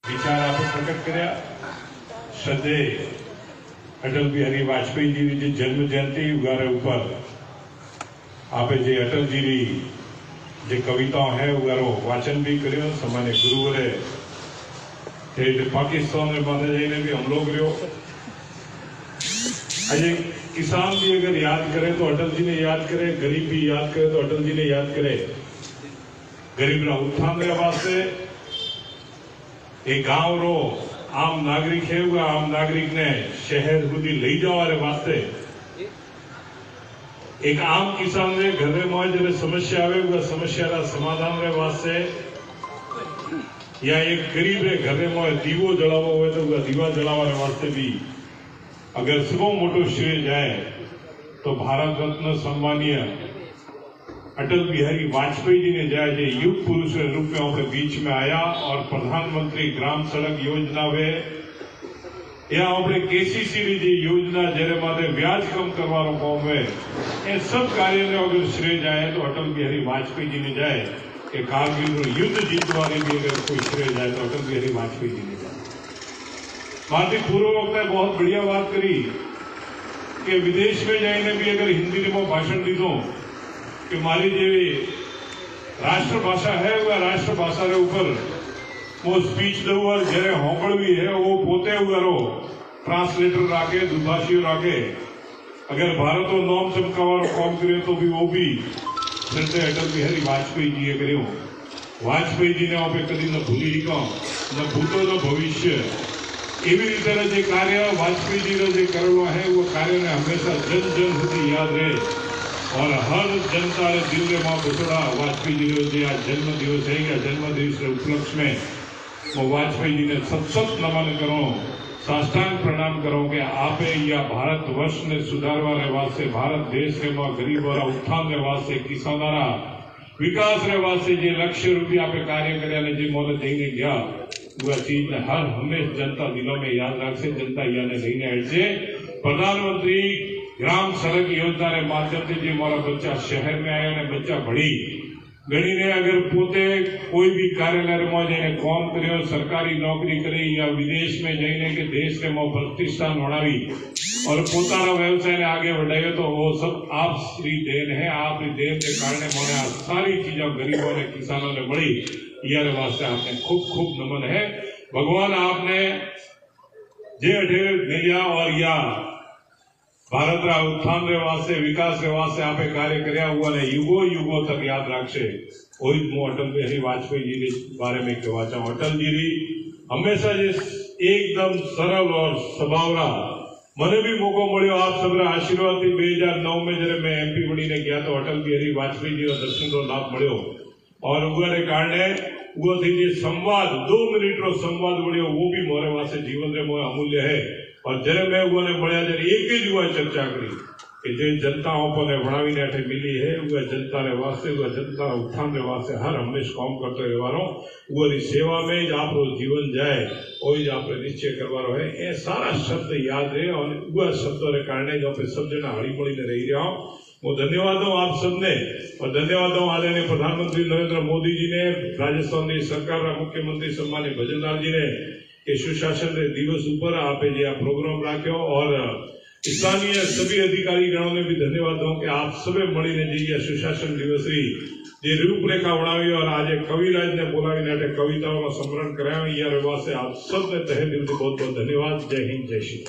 विचार आप प्रकट कर्या श्रद्धे अटल बिहारी वाजपेयी जी की जन्म जयंती उगारे ऊपर आप जे अटल जी की जे कविताओं है उगारो वाचन भी करो सामान्य गुरुवरे पाकिस्तान में बांधे जाइने भी हमलो करो। आज किसान भी अगर याद करे तो अटल जी ने याद करे, गरीब भी याद करे तो अटल जी ने याद करे। गरीब ना उत्थान रे वास्ते एक गांव रो आम नागरिक है वो आम नागरिक ने शहर સુધી લઈ જવા वास्ते एक आम किसान ने घर में जो समस्या आवे वो समस्या रा समाधान रे वास्ते या एक गरीब रे घर में दीवो जलावो हो तो दीवा जलावा वास्ते भी अगर सबो मोटो श्रेय जाए तो भारत रत्न सम्मानीय अटल बिहारी वाजपेयी जी ने जाए जो युग पुरुष के रूप में अपने बीच में आया और प्रधानमंत्री ग्राम सड़क योजना वे या अपने केसीसी की जो योजना जरे माथे ब्याज कम करवानो काम है ये सब कार्य ने अगर श्रेय जाए तो अटल बिहारी वाजपेयी जी ने जाए कि कारगिल युद्ध जीतवाने भी अगर कोई श्रेय जाए तो अटल बिहारी वाजपेयी जी ने जाए। माती पूर्व वक्त बहुत बढ़िया बात करी कि विदेश में जाइने भी अगर हिंदी में भाषण दीधो कि मारी जेवी राष्ट्रभाषा है वह राष्ट्रभाषा के ऊपर वो स्पीच दू और जरे होंकड़वी है वो पोते उगारो ट्रांसलेटर राखे दुभाषियों राखे अगर भारत और नॉम चमकावारो काम करे तो भी वो भी श्रद्धे अटल बिहारी वाजपेयी जी करो। वाजपेयी जी ने आप कभी न भूली रीको न भूतो न भविष्य एवं रीते जो कार्य वाजपेयी जी ने करेलो है वो कार्य ने हमेशा जन जन સુધી याद रहे और हर जनता ने दिल में मां बसोड़ा वाजपेयी जी ने जो आज जन्म दिवस है या जन्म दिवस के उपलक्ष्य में वो वाजपेयी जी ने सत नमन करो साष्टांग प्रणाम करो कि आप या भारत वर्ष ने सुधारवा वास्ते भारत देश के मां गरीबों उत्थान वास्ते किसानों विकास वास्ते जो लक्ष्य रूपी आप कार्य कर्या ने जो मोल देने गया वह चीज ने हर हमेशा जनता दिलों में याद रखसे जनता याने लईने हटसे। प्रधानमंत्री ग्राम सड़क योजना के माध्यम से जो मारा बच्चा शहर में आया ने बच्चा भणी गणी ने अगर पोते कोई भी कार्यालय में जाने काम करो सरकारी नौकरी करी या विदेश में जाने के देश के में प्रतिष्ठान बढ़ावी और पोताना व्यवसाय ने आगे बढ़ाया तो वो सब आपकी देन है। आपकी देन के कारण मैंने आ सारी चीजें गरीबों ने किसानों ने बढ़ी यार वास्ते आपने खूब खूब नमन है। भगवान आपने जे अठे मिलिया और या भारत रा उत्थान रे वास्ते विकास रे वास्ते आपे कार्य कर्या हुआ ने युगो युगो तक याद रखशे। कोई मु अटल बिहारी वाजपेयी जी के बारे में कहवा चाहूं अटल जी हमेशा जे एकदम सरल और स्वभावरा मने भी मौको मळ्यो आप सबरा आशीर्वाद थी 2009 में जरे मैं एमपी बनी ने गया तो अटल बिहारी वाजपेयी जी दर्शन रो लाभ मळ्यो और उगरे कारणे वो थी जे संवाद 2 मिनिट रो संवाद मळ्यो वो भी मोरे वास्ते जीवन रे मोय अमूल्य है। और जरे मैं वो ने बढ़िया जरे एक ही जुआ चर्चा करी कि जो जनताओं पर बढ़ावी ने अठे मिली है वह जनता रे वास्ते वह जनता उत्थान रे वास्ते हर हमेशा काम करते रहवारो वो सेवा में ज आपरो जीवन जाए और ज आप निश्चय करवारो है ए सारा शब्द याद रहे और वह शब्दों रे कारणे जो पे सब जना हળી મળીને रही रहा हूं। वो धन्यवाद हूं आप सबने और धन्यवाद हूं आदरणीय प्रधानमंत्री नरेंद्र मोदी जी ने राजस्थान की सरकार रा मुख्यमंत्री सम्मानित भजनलाल जी ने कि सुशासन दिवस ऊपर आपे जो प्रोग्राम राख्यो और स्थानीय सभी अधिकारी गणों ने भी धन्यवाद दूं कि आप सबे મળીને જે સુશાસન દિવસની જે રૂપરેખા બનાવી और आज कविराज ने बोलाવીને कविताओं स्मरण कराया यार वास्ते आप सबने तहे दिल से बहुत बहुत धन्यवाद। जय हिंद जय श्री।